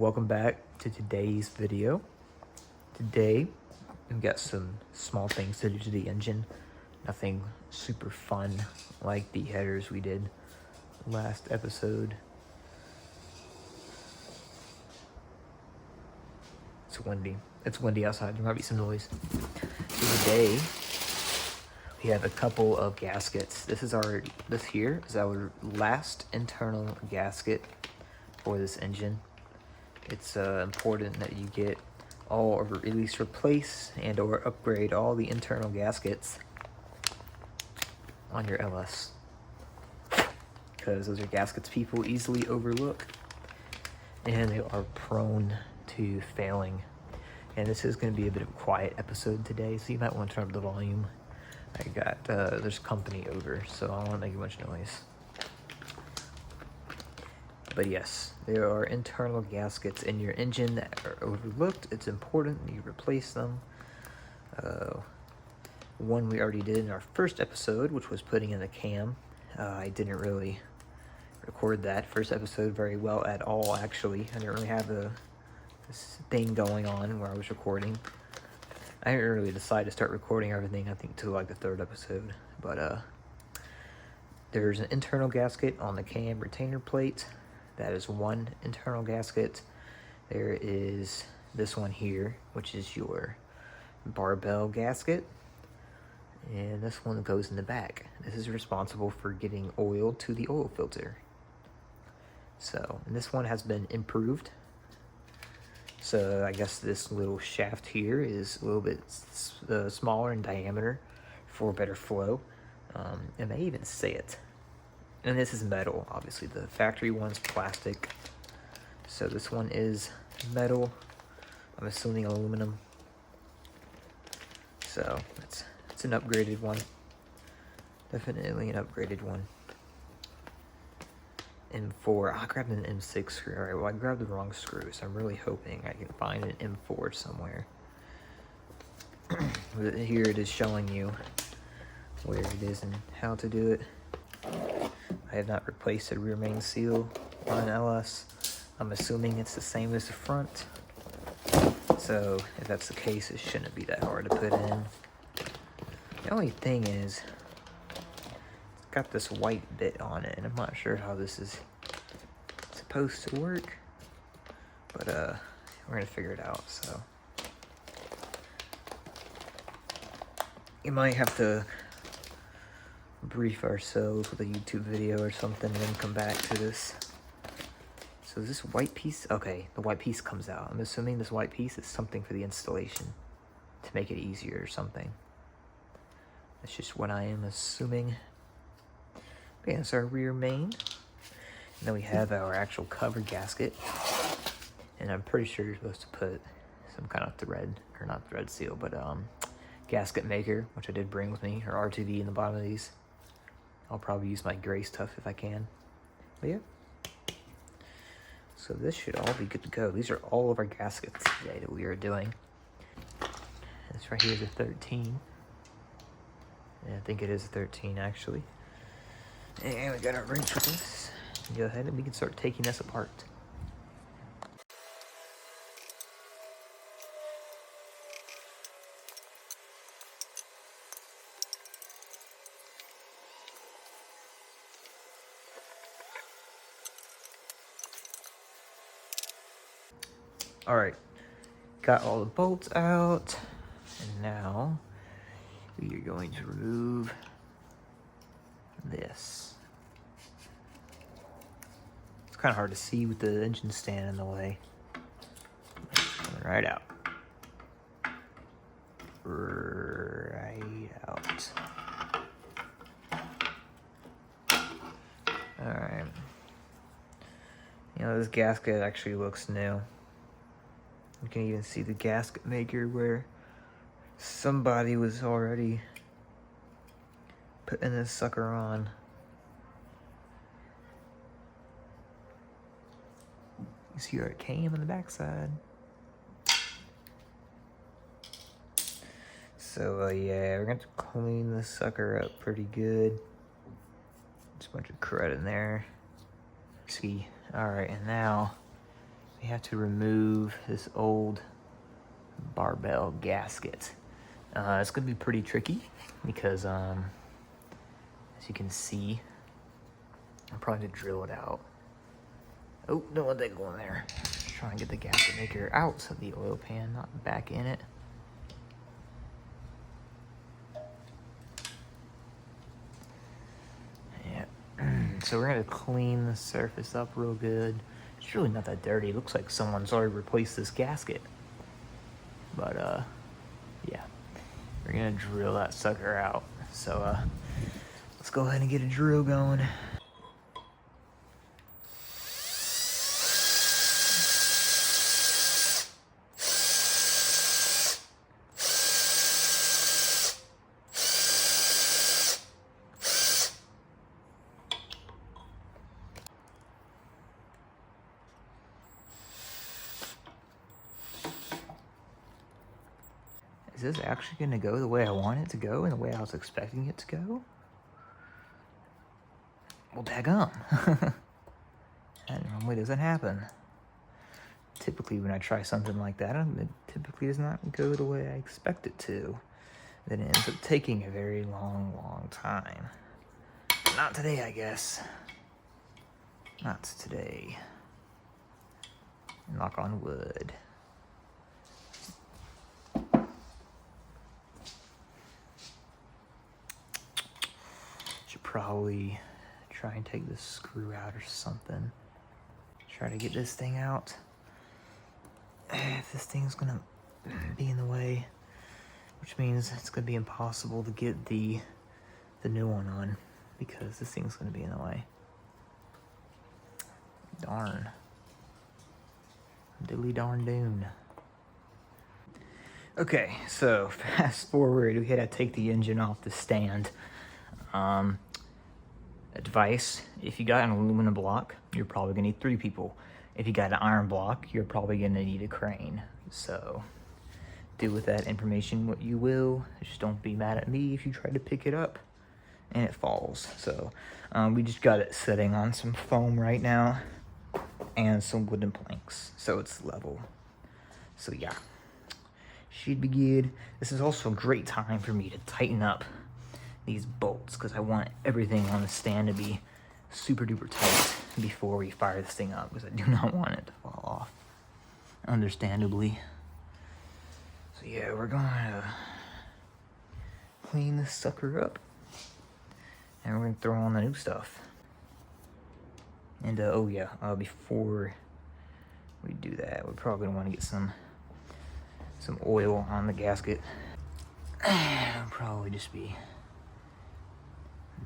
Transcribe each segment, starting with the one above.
welcome back to today's video. Today, we've got some small things to do to the engine. Nothing super fun like the headers we did last episode. It's windy. It's windy outside. There might be some noise. So today, we have a couple of gaskets. This here is our last internal gasket for this engine. It's important that you get all, or at least replace and or upgrade all the internal gaskets on your LS, because those are gaskets people easily overlook and they are prone to failing. And this is going to be a bit of a quiet episode today, so you might want to turn up the volume. I got there's company over, so I don't want to make much noise. But yes, there are internal gaskets in your engine that are overlooked. It's important that you replace them. One we already did in our first episode, which was putting in the cam. I didn't really record that first episode very well at all, actually. I didn't really have this thing going on where I was recording. I didn't really decide to start recording everything, I think, till like the third episode. But there's an internal gasket on the cam retainer plate. That is one internal gasket. There is this one here, which is your barbell gasket. And this one goes in the back. This is responsible for getting oil to the oil filter. So, and this one has been improved. So I guess this little shaft here is a little bit smaller in diameter for better flow. It may even say it. And this is metal, obviously. The factory one's plastic. So this one is metal. I'm assuming aluminum. So it's an upgraded one. Definitely an upgraded one. M4. I grabbed an M6 screw. Alright, well I grabbed the wrong screw, so I'm really hoping I can find an M4 somewhere. Here it is showing you where it is and how to do it. I have not replaced the rear main seal on an LS. I'm assuming it's the same as the front. So if that's the case, it shouldn't be that hard to put in. The only thing is, it's got this white bit on it, and I'm not sure how this is supposed to work. But we're gonna figure it out, so. You might have to brief ourselves with a YouTube video or something and then come back to this. So this white piece, okay, the white piece comes out. I'm assuming this white piece is something for the installation to make it easier or something. That's just what I am assuming. But yeah, that's our rear main. And then we have our actual cover gasket. And I'm pretty sure you're supposed to put some kind of thread, or not thread seal, but gasket maker, which I did bring with me, or RTV in the bottom of these. I'll probably use my gray stuff if I can. But yeah. So this should all be good to go. These are all of our gaskets today that we are doing. This right here is a 13. Yeah, I think it is a 13 actually. And we got our wrench with us. Go ahead and we can start taking this apart. All right, got all the bolts out, and now we are going to remove this. It's kind of hard to see with the engine stand in the way. Coming right out. Right out. All right. You know, this gasket actually looks new. You can even see the gasket maker where somebody was already putting this sucker on. You see where it came on the backside. So yeah, we're going to clean this sucker up pretty good. Just a bunch of crud in there. See, all right, and now we have to remove this old barbell gasket. It's gonna be pretty tricky because as you can see, I'm probably gonna drill it out. Oh, don't let that go in there. Try and get the gasket maker out of the oil pan, not back in it. Yeah. So we're gonna clean the surface up real good. It's really not that dirty. It looks like someone's already replaced this gasket. But yeah, we're gonna drill that sucker out. So let's go ahead and get a drill going. Is this actually gonna go the way I want it to go and the way I was expecting it to go? Well, daggum. That normally doesn't happen. Typically when I try something like that, it typically does not go the way I expect it to. Then it ends up taking a very long time. Not today, I guess. Not today. Knock on wood. Should probably try and take this screw out or something. Try to get this thing out. If this thing's gonna be in the way, which means it's gonna be impossible to get the new one on because this thing's gonna be in the way. Darn. Diddly darn doon. Okay, so fast forward, we had to take the engine off the stand. Advice, if you got an aluminum block, you're probably gonna need 3 people. If you got an iron block, you're probably gonna need a crane. So do with that information what you will. Just don't be mad at me if you try to pick it up and it falls. So we just got it sitting on some foam right now and some wooden planks, so it's level. So yeah, should be good. This is also a great time for me to tighten up these bolts because I want everything on the stand to be super duper tight before we fire this thing up because I do not want it to fall off, understandably. So yeah, we're gonna clean this sucker up and we're gonna throw on the new stuff. And oh yeah, before we do that, we're probably gonna want to get some oil on the gasket. It'll probably just be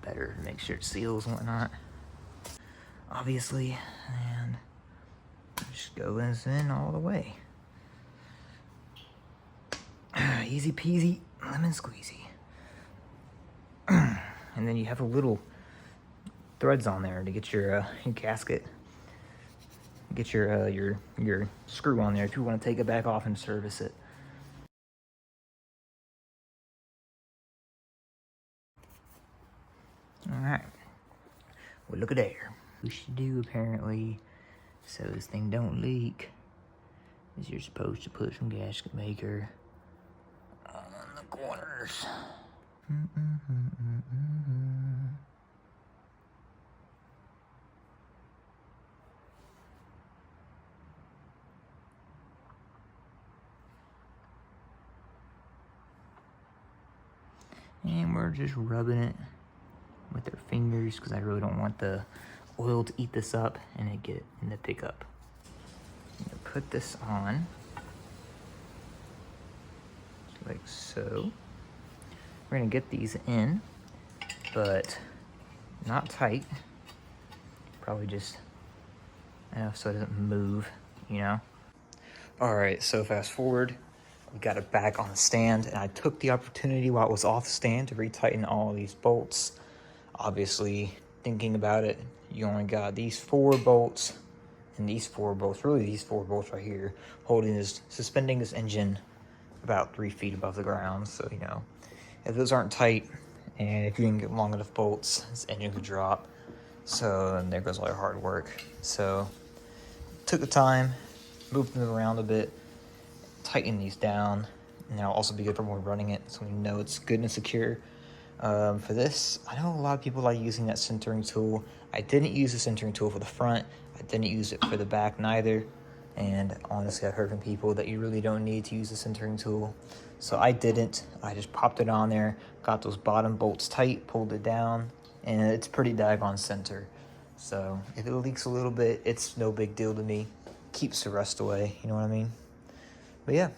better to make sure it seals and whatnot, obviously, and just go this in all the way. Easy peasy, lemon squeezy. And then you have a little threads on there to get your gasket, get your screw on there if you want to take it back off and service it. Alright, well look at there. What you do apparently, so this thing don't leak, is you're supposed to put some gasket maker on the corners. And we're just rubbing it with our fingers because I really don't want the oil to eat this up and it get in the pickup. I'm gonna put this on like so. We're gonna get these in, but not tight. Probably just enough so it doesn't move, you know? All right, so fast forward. We got it back on the stand, and I took the opportunity while it was off the stand to retighten all of these bolts. Obviously, thinking about it, you only got these 4 bolts and these 4 bolts, really these 4 bolts right here, suspending this engine about 3 feet above the ground. So, you know, if those aren't tight and if you didn't get long enough bolts, this engine could drop. So, and there goes all your hard work. So, took the time, move them around a bit, tighten these down, and that'll also be good for when we're running it, so we know it's good and secure. For this, I know a lot of people like using that centering tool. I didn't use the centering tool for the front. I didn't use it for the back neither. And honestly, I've heard from people that you really don't need to use the centering tool. So I didn't. I just popped it on there, got those bottom bolts tight, pulled it down, and it's pretty daggone center. So if it leaks a little bit, it's no big deal to me. Keeps the rust away, you know what I mean? But yeah.